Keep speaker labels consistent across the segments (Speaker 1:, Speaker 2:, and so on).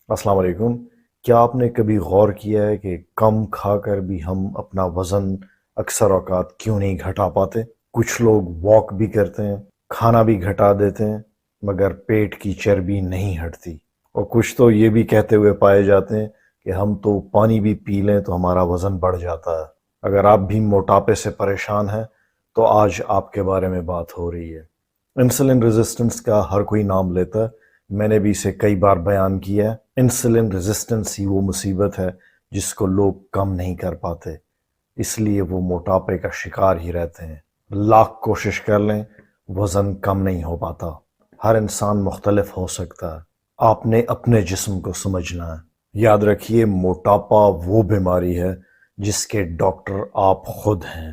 Speaker 1: السلام علیکم۔ کیا آپ نے کبھی غور کیا ہے کہ کم کھا کر بھی ہم اپنا وزن اکثر اوقات کیوں نہیں گھٹا پاتے؟ کچھ لوگ واک بھی کرتے ہیں، کھانا بھی گھٹا دیتے ہیں، مگر پیٹ کی چربی نہیں ہٹتی۔ اور کچھ تو یہ بھی کہتے ہوئے پائے جاتے ہیں کہ ہم تو پانی بھی پی لیں تو ہمارا وزن بڑھ جاتا ہے۔ اگر آپ بھی موٹاپے سے پریشان ہیں تو آج آپ کے بارے میں بات ہو رہی ہے۔ انسولین ریزسٹنس کا ہر کوئی نام لیتا ہے، میں نے بھی اسے کئی بار بیان کیا ہے۔ انسولین ریزسٹنس ہی وہ مصیبت ہے جس کو لوگ کم نہیں کر پاتے، اس لیے وہ موٹاپے کا شکار ہی رہتے ہیں۔ لاکھ کوشش کر لیں، وزن کم نہیں ہو پاتا۔ ہر انسان مختلف ہو سکتا ہے، آپ نے اپنے جسم کو سمجھنا ہے۔ یاد رکھیے، موٹاپا وہ بیماری ہے جس کے ڈاکٹر آپ خود ہیں۔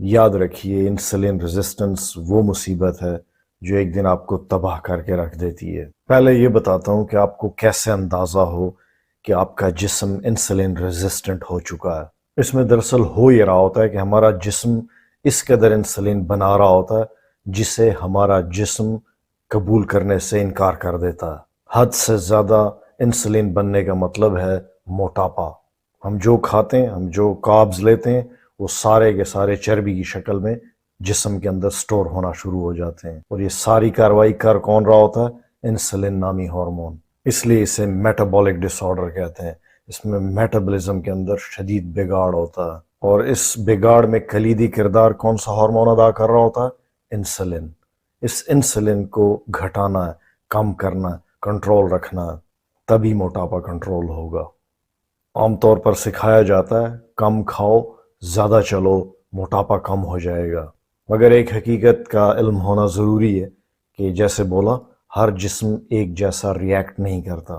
Speaker 1: یاد رکھیے، انسولین ریزسٹنس وہ مصیبت ہے جو ایک دن آپ کو تباہ کر کے رکھ دیتی ہے۔ پہلے یہ بتاتا ہوں کہ آپ کو کیسے اندازہ ہو کہ آپ کا جسم انسولین ریزسٹنٹ ہو چکا ہے۔ اس میں دراصل ہو یہ رہا ہوتا ہے کہ ہمارا جسم اس قدر انسولین بنا رہا ہوتا ہے جسے ہمارا جسم قبول کرنے سے انکار کر دیتا ہے۔ حد سے زیادہ انسولین بننے کا مطلب ہے موٹاپا۔ ہم جو کھاتے ہیں، ہم جو کاربز لیتے ہیں، وہ سارے کے سارے چربی کی شکل میں جسم کے اندر سٹور ہونا شروع ہو جاتے ہیں، اور یہ ساری کاروائی کر کون رہا ہوتا ہے؟ انسولین نامی ہارمون۔ اس لیے اسے میٹابولک ڈس آرڈر کہتے ہیں۔ اس میں میٹابولزم کے اندر شدید بگاڑ ہوتا ہے، اور اس بگاڑ میں کلیدی کردار کون سا ہارمون ادا کر رہا ہوتا ہے؟ انسولین۔ اس انسولین کو گھٹانا ہے، کم کرنا ہے، کنٹرول رکھنا ہے، تبھی موٹاپا کنٹرول ہوگا۔ عام طور پر سکھایا جاتا ہے کم کھاؤ، زیادہ چلو، موٹاپا کم ہو جائے گا، مگر ایک حقیقت کا علم ہونا ضروری ہے کہ جیسے بولا، ہر جسم ایک جیسا ریاکٹ نہیں کرتا۔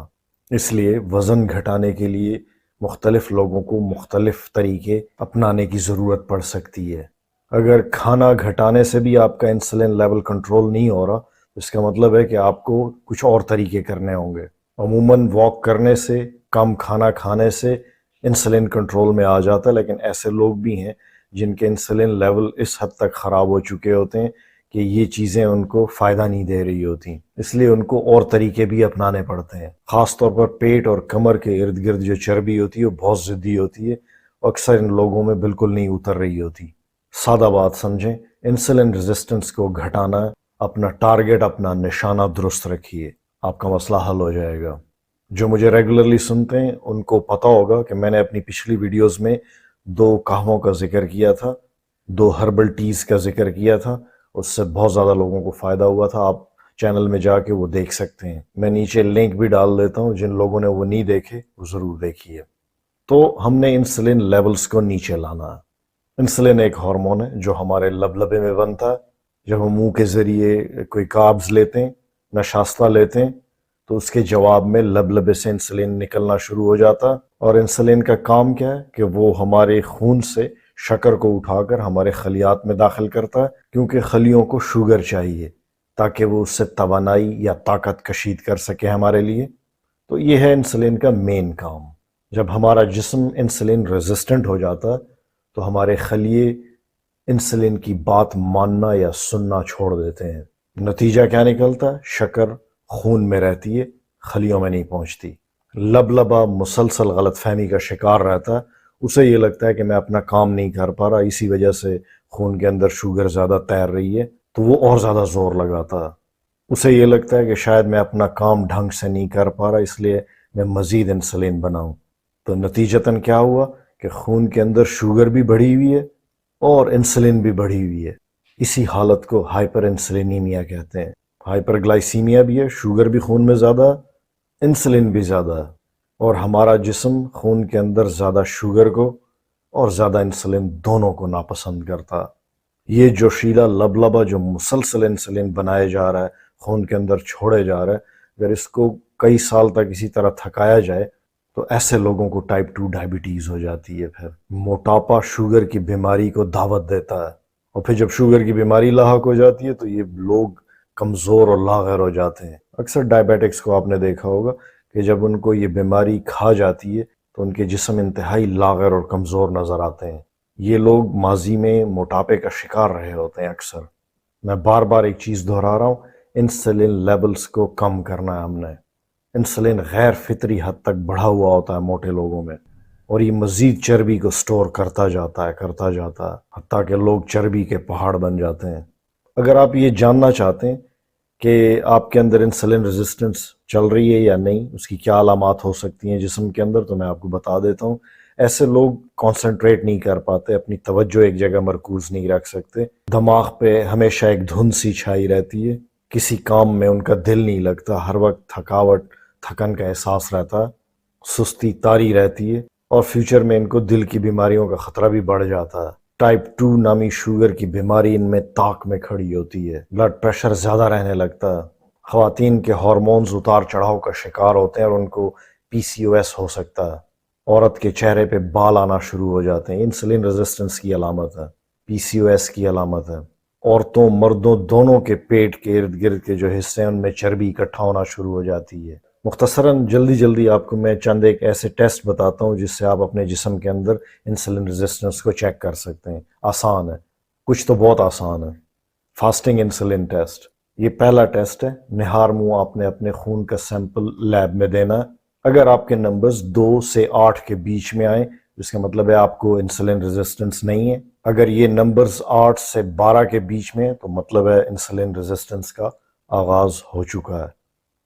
Speaker 1: اس لیے وزن گھٹانے کے لیے مختلف لوگوں کو مختلف طریقے اپنانے کی ضرورت پڑ سکتی ہے۔ اگر کھانا گھٹانے سے بھی آپ کا انسولین لیول کنٹرول نہیں ہو رہا، اس کا مطلب ہے کہ آپ کو کچھ اور طریقے کرنے ہوں گے۔ عموماً واک کرنے سے، کم کھانا کھانے سے انسولین کنٹرول میں آ جاتا ہے، لیکن ایسے لوگ بھی ہیں جن کے انسولین لیول اس حد تک خراب ہو چکے ہوتے ہیں کہ یہ چیزیں ان کو فائدہ نہیں دے رہی ہوتی، اس لیے ان کو اور طریقے بھی اپنانے پڑتے ہیں۔ خاص طور پر پیٹ اور کمر کے ارد گرد جو چربی ہوتی ہے وہ بہت ضدی ہوتی ہے، اکثر ان لوگوں میں بالکل نہیں اتر رہی ہوتی۔ سادہ بات سمجھیں، انسولین ریزسٹنس کو گھٹانا ہے، اپنا ٹارگٹ، اپنا نشانہ درست رکھیے، آپ کا مسئلہ حل ہو جائے گا۔ جو مجھے ریگولرلی سنتے ہیں ان کو پتہ ہوگا کہ میں نے اپنی پچھلی ویڈیوز میں 2 قہووں کا ذکر کیا تھا، 2 ہربل ٹیز کا ذکر کیا تھا، اس سے بہت زیادہ لوگوں کو فائدہ ہوا تھا۔ آپ چینل میں جا کے وہ دیکھ سکتے ہیں، میں نیچے لنک بھی ڈال دیتا ہوں، جن لوگوں نے وہ نہیں دیکھے وہ ضرور دیکھیے۔ تو ہم نے انسولین لیولز کو نیچے لانا ہے۔ انسولین ایک ہارمون ہے جو ہمارے لبلبے میں بنتا ہے۔ جب ہم منہ کے ذریعے کوئی کاربز لیتے ہیں، نشاستہ لیتے ہیں، تو اس کے جواب میں لبلبے سے انسولین نکلنا شروع ہو جاتا ہے، اور انسولین کا کام کیا ہے کہ وہ ہمارے خون سے شکر کو اٹھا کر ہمارے خلیات میں داخل کرتا ہے، کیونکہ خلیوں کو شوگر چاہیے تاکہ وہ اس سے توانائی یا طاقت کشید کر سکے ہمارے لیے۔ تو یہ ہے انسولین کا مین کام۔ جب ہمارا جسم انسولین ریزسٹنٹ ہو جاتا ہے تو ہمارے خلیے انسولین کی بات ماننا یا سننا چھوڑ دیتے ہیں۔ نتیجہ کیا نکلتا ہے؟ شکر خون میں رہتی ہے، خلیوں میں نہیں پہنچتی۔ لبلبا مسلسل غلط فہمی کا شکار رہتا ہے، اسے یہ لگتا ہے کہ میں اپنا کام نہیں کر پا رہا، اسی وجہ سے خون کے اندر شوگر زیادہ تیر رہی ہے، تو وہ اور زیادہ زور لگاتا ہے۔ اسے یہ لگتا ہے کہ شاید میں اپنا کام ڈھنگ سے نہیں کر پا رہا، اس لیے میں مزید انسولین بناؤں۔ تو نتیجتاً کیا ہوا کہ خون کے اندر شوگر بھی بڑھی ہوئی ہے اور انسولین بھی بڑھی ہوئی ہے۔ اسی حالت کو ہائپر انسولینیمیا کہتے ہیں۔ ہائپر گلائسیمیا بھی ہے، شوگر بھی خون میں زیادہ ہے، انسولین بھی زیادہ ہے، اور ہمارا جسم خون کے اندر زیادہ شوگر کو اور زیادہ انسولین دونوں کو ناپسند کرتا ہے۔ یہ جوشیلا لبلبا جو مسلسل انسولین بنائے جا رہا ہے، خون کے اندر چھوڑے جا رہا ہے، اگر اس کو کئی سال تک اسی طرح تھکایا جائے تو ایسے لوگوں کو ٹائپ 2 ڈائبٹیز ہو جاتی ہے۔ پھر موٹاپا شوگر کی بیماری کو دعوت دیتا ہے، اور پھر جب شوگر کی بیماری لاحق ہو جاتی ہے تو یہ لوگ کمزور اور لاغر ہو جاتے ہیں۔ اکثر ڈائبیٹکس کو آپ نے دیکھا ہوگا کہ جب ان کو یہ بیماری کھا جاتی ہے تو ان کے جسم انتہائی لاغر اور کمزور نظر آتے ہیں۔ یہ لوگ ماضی میں موٹاپے کا شکار رہے ہوتے ہیں اکثر۔ میں بار بار ایک چیز دہرا رہا ہوں، انسولین لیولز کو کم کرنا ہے ہم نے۔ انسولین غیر فطری حد تک بڑھا ہوا ہوتا ہے موٹے لوگوں میں، اور یہ مزید چربی کو سٹور کرتا جاتا ہے حتیٰ کہ لوگ چربی کے پہاڑ بن جاتے ہیں۔ اگر آپ یہ جاننا چاہتے ہیں کہ آپ کے اندر انسولین ریزسٹنس چل رہی ہے یا نہیں، اس کی کیا علامات ہو سکتی ہیں جسم کے اندر، تو میں آپ کو بتا دیتا ہوں۔ ایسے لوگ کانسنٹریٹ نہیں کر پاتے، اپنی توجہ ایک جگہ مرکوز نہیں رکھ سکتے، دماغ پہ ہمیشہ ایک دھند سی چھائی رہتی ہے، کسی کام میں ان کا دل نہیں لگتا، ہر وقت تھکن کا احساس رہتا ہے، سستی طاری رہتی ہے، اور فیوچر میں ان کو دل کی بیماریوں کا خطرہ بھی بڑھ جاتا ہے۔ ٹائپ 2 نامی شوگر کی بیماری ان میں طاق میں کھڑی ہوتی ہے، بلڈ پریشر زیادہ رہنے لگتا ہے، خواتین کے ہارمونز اتار چڑھاؤ کا شکار ہوتے ہیں اور ان کو PCOS ہو سکتا ہے، عورت کے چہرے پہ بال آنا شروع ہو جاتے ہیں۔ انسولین ریزسٹنس کی علامت ہے، PCOS کی علامت ہے۔ عورتوں مردوں دونوں کے پیٹ کے ارد گرد کے جو حصے ہیں ان میں چربی اکٹھا ہونا شروع ہو جاتی ہے۔ مختصراً جلدی آپ کو میں چند ایک ایسے ٹیسٹ بتاتا ہوں جس سے آپ اپنے جسم کے اندر انسولین ریزسٹنس کو چیک کر سکتے ہیں۔ آسان ہے، کچھ تو بہت آسان ہے۔ فاسٹنگ انسولین ٹیسٹ، یہ پہلا ٹیسٹ ہے۔ نہار منہ آپ نے اپنے خون کا سیمپل لیب میں دینا ہے۔ اگر آپ کے نمبرز 2 سے 8 کے بیچ میں آئیں، جس کا مطلب ہے آپ کو انسولین ریزسٹنس نہیں ہے۔ اگر یہ نمبرز 8 سے 12 کے بیچ میں ہیں تو مطلب ہے انسولین ریزسٹنس کا آغاز ہو چکا ہے،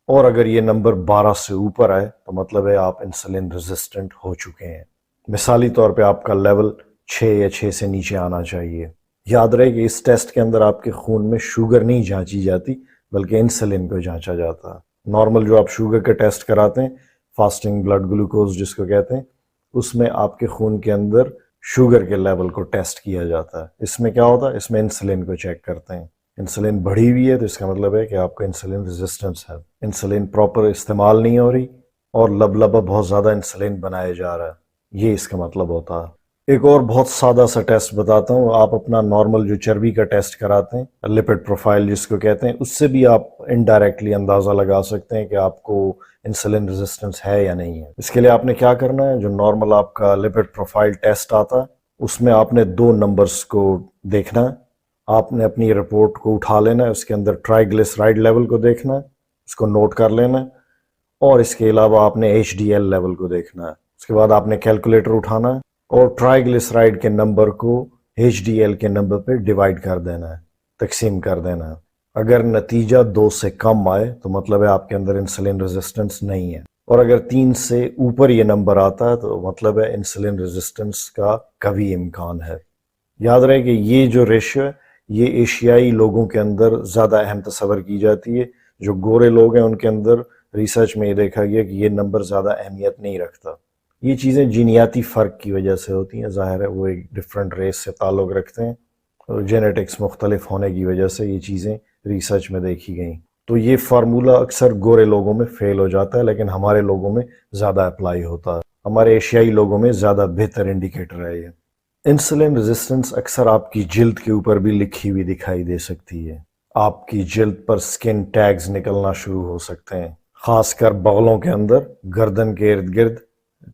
Speaker 1: اور اگر یہ نمبر 12 سے اوپر آئے تو مطلب ہے آپ انسولین ریزسٹنٹ ہو چکے ہیں۔ مثالی طور پہ آپ کا لیول 6 یا 6 سے نیچے آنا چاہیے۔ یاد رہے کہ اس ٹیسٹ کے اندر آپ کے خون میں شوگر نہیں جانچی جاتی بلکہ انسولین کو جانچا جاتا ہے۔ نارمل جو آپ شوگر کا ٹیسٹ کراتے ہیں، فاسٹنگ بلڈ گلوکوز جس کو کہتے ہیں، اس میں آپ کے خون کے اندر شوگر کے لیول کو ٹیسٹ کیا جاتا ہے۔ اس میں کیا ہوتا ہے؟ اس میں انسولین کو چیک کرتے ہیں۔ انسولین بڑھی ہوئی ہے تو اس کا مطلب ہے کہ آپ کو انسولین ریزسٹنس ہے، انسولین پراپر استعمال نہیں ہو رہی اور لبا بہت زیادہ انسولین بنایا جا رہا ہے، یہ اس کا مطلب ہوتا ہے۔ ایک اور بہت سادہ سا ٹیسٹ بتاتا ہوں۔ آپ اپنا نارمل جو چربی کا ٹیسٹ کراتے ہیں، لپڈ پروفائل جس کو کہتے ہیں، اس سے بھی آپ انڈائریکٹلی اندازہ لگا سکتے ہیں کہ آپ کو انسولین ریزسٹنس ہے یا نہیں ہے۔ اس کے لیے آپ نے کیا کرنا ہے، جو نارمل آپ کا لپڈ پروفائل ٹیسٹ آتا ہے اس میں آپ نے 2 نمبرز کو دیکھنا ہے۔ آپ نے اپنی رپورٹ کو اٹھا لینا ہے، اس کے اندر ٹرائیگلیسرائڈ لیول کو دیکھنا ہے، اس کو نوٹ کر لینا ہے، اور اس کے علاوہ آپ نے HDL لیول کو دیکھنا ہے۔ اس کے بعد آپ نے کیلکولیٹر اٹھانا ہے اور ٹرائیگلیسرائڈ کے نمبر کو HDL کے نمبر پہ ڈیوائیڈ کر دینا ہے، تقسیم کر دینا ہے۔ اگر نتیجہ 2 سے کم آئے تو مطلب ہے آپ کے اندر انسولین ریزسٹنس نہیں ہے، اور اگر 3 سے اوپر یہ نمبر آتا ہے تو مطلب ہے انسولین ریزسٹنس کا قوی امکان ہے۔ یاد رہے کہ یہ جو ریشو ہے یہ ایشیائی لوگوں کے اندر زیادہ اہم تصور کی جاتی ہے۔ جو گورے لوگ ہیں ان کے اندر ریسرچ میں یہ دیکھا گیا کہ یہ نمبر زیادہ اہمیت نہیں رکھتا۔ یہ چیزیں جینیاتی فرق کی وجہ سے ہوتی ہیں، ظاہر ہے وہ ایک ڈیفرنٹ ریس سے تعلق رکھتے ہیں، اور جینیٹکس مختلف ہونے کی وجہ سے یہ چیزیں ریسرچ میں دیکھی گئیں۔ تو یہ فارمولہ اکثر گورے لوگوں میں فیل ہو جاتا ہے لیکن ہمارے لوگوں میں زیادہ اپلائی ہوتا ہے، ہمارے ایشیائی لوگوں میں زیادہ بہتر انڈیکیٹر ہے یہ۔ انسولین ریزسٹنس اکثر آپ کی جلد کے اوپر بھی لکھی ہوئی دکھائی دے سکتی ہے۔ آپ کی جلد پر سکن ٹیگز نکلنا شروع ہو سکتے ہیں، خاص کر بغلوں کے اندر، گردن کے ارد گرد،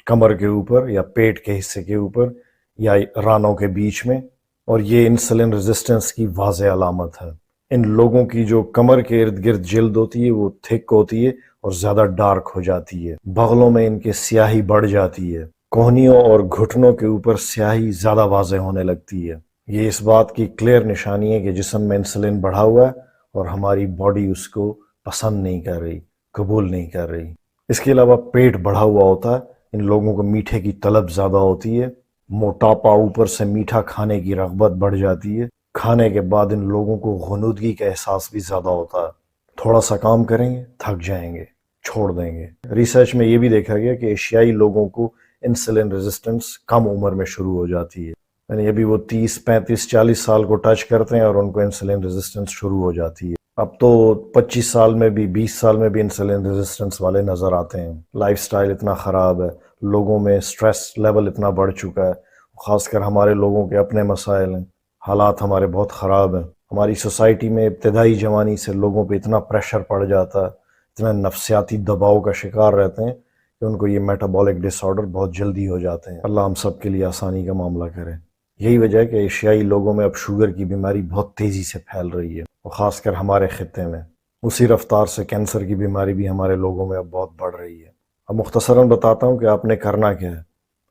Speaker 1: کمر کے اوپر یا پیٹ کے حصے کے اوپر یا رانوں کے بیچ میں، اور یہ انسولین ریزسٹنس کی واضح علامت ہے۔ ان لوگوں کی جو کمر کے ارد گرد جلد ہوتی ہے وہ تھک ہوتی ہے اور زیادہ ڈارک ہو جاتی ہے، بغلوں میں ان کے سیاہی بڑھ جاتی ہے، کوہنیوں اور گھٹنوں کے اوپر سیاہی زیادہ واضح ہونے لگتی ہے۔ یہ اس بات کی کلیئر نشانی ہے کہ جسم میں انسولین بڑھا ہوا ہے اور ہماری باڈی اس کو پسند نہیں کر رہی، قبول نہیں کر رہی۔ اس کے علاوہ پیٹ بڑھا ہوا ہوتا ہے، ان لوگوں کو میٹھے کی طلب زیادہ ہوتی ہے، موٹاپا اوپر سے میٹھا کھانے کی رغبت بڑھ جاتی ہے، کھانے کے بعد ان لوگوں کو غنودگی کا احساس بھی زیادہ ہوتا ہے، تھوڑا سا کام کریں گے تھک جائیں گے، چھوڑ دیں گے۔ ریسرچ میں یہ بھی دیکھا گیا کہ ایشیائی لوگوں کو انسولین ریزسٹنس کم عمر میں شروع ہو جاتی ہے، یعنی ابھی وہ 30 35 40 سال کو ٹچ کرتے ہیں اور ان کو انسولین ریزسٹنس شروع ہو جاتی ہے۔ اب تو 25 سال میں بھی 20 سال میں بھی انسولین ریزسٹنس والے نظر آتے ہیں۔ لائف سٹائل اتنا خراب ہے، لوگوں میں سٹریس لیول اتنا بڑھ چکا ہے، خاص کر ہمارے لوگوں کے اپنے مسائل ہیں، حالات ہمارے بہت خراب ہیں۔ ہماری سوسائٹی میں ابتدائی جوانی سے لوگوں پہ اتنا پریشر پڑ جاتا ہے، اتنا نفسیاتی دباؤ کا شکار رہتے ہیں کہ ان کو یہ میٹابولک ڈس آرڈر بہت جلدی ہو جاتے ہیں۔ اللہ ہم سب کے لیے آسانی کا معاملہ کرے۔ یہی وجہ ہے کہ ایشیائی لوگوں میں اب شوگر کی بیماری بہت تیزی سے پھیل رہی ہے، اور خاص کر ہمارے خطے میں۔ اسی رفتار سے کینسر کی بیماری بھی ہمارے لوگوں میں اب بہت بڑھ رہی ہے۔ اب مختصراً بتاتا ہوں کہ آپ نے کرنا کیا ہے۔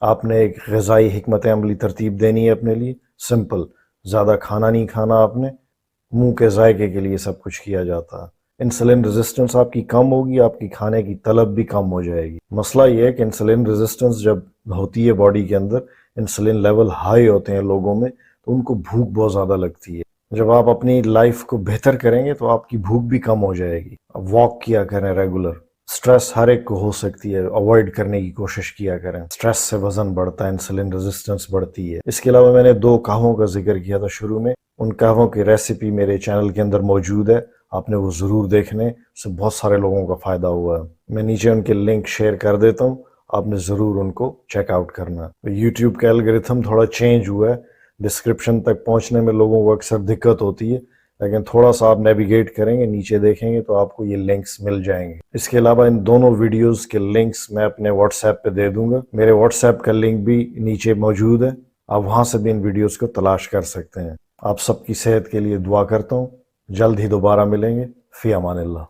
Speaker 1: آپ نے ایک غذائی حکمت عملی ترتیب دینی ہے اپنے لیے، سمپل، زیادہ کھانا نہیں کھانا آپ نے، منہ کے ذائقے کے لیے سب کچھ کیا جاتا ہے۔ انسولین ریزسٹنس آپ کی کم ہوگی، آپ کی کھانے کی طلب بھی کم ہو جائے گی۔ مسئلہ یہ ہے کہ انسولین ریزسٹنس جب ہوتی ہے باڈی کے اندر، انسولین لیول ہائی ہوتے ہیں لوگوں میں، تو ان کو بھوک بہت زیادہ لگتی ہے۔ جب آپ اپنی لائف کو بہتر کریں گے تو آپ کی بھوک بھی کم ہو جائے گی۔ واک کیا کریں ریگولر۔ سٹریس ہر ایک کو ہو سکتی ہے، اوائڈ کرنے کی کوشش کیا کریں۔ سٹریس سے وزن بڑھتا ہے، انسولین ریزسٹنس بڑھتی ہے۔ اس کے علاوہ میں نے 2 قہووں کا ذکر کیا تھا شروع میں، ان قہووں کی ریسیپی میرے چینل کے اندر موجود ہے، آپ نے وہ ضرور دیکھنے، اس سے بہت سارے لوگوں کا فائدہ ہوا ہے۔ میں نیچے ان کے لنک شیئر کر دیتا ہوں، آپ نے ضرور ان کو چیک آؤٹ کرنا۔ یوٹیوب کا الگورتھم تھوڑا چینج ہوا ہے، ڈسکرپشن تک پہنچنے میں لوگوں کو اکثر دقت ہوتی ہے، لیکن تھوڑا سا آپ نیویگیٹ کریں گے، نیچے دیکھیں گے تو آپ کو یہ لنکس مل جائیں گے۔ اس کے علاوہ ان دونوں ویڈیوز کے لنکس میں اپنے واٹس ایپ پہ دے دوں گا، میرے واٹس ایپ کا لنک بھی نیچے موجود ہے، آپ وہاں سے بھی ان ویڈیوز کو تلاش کر سکتے ہیں۔ آپ سب کی صحت کے لیے دعا کرتا ہوں، جلد ہی دوبارہ ملیں گے، فی امان اللہ۔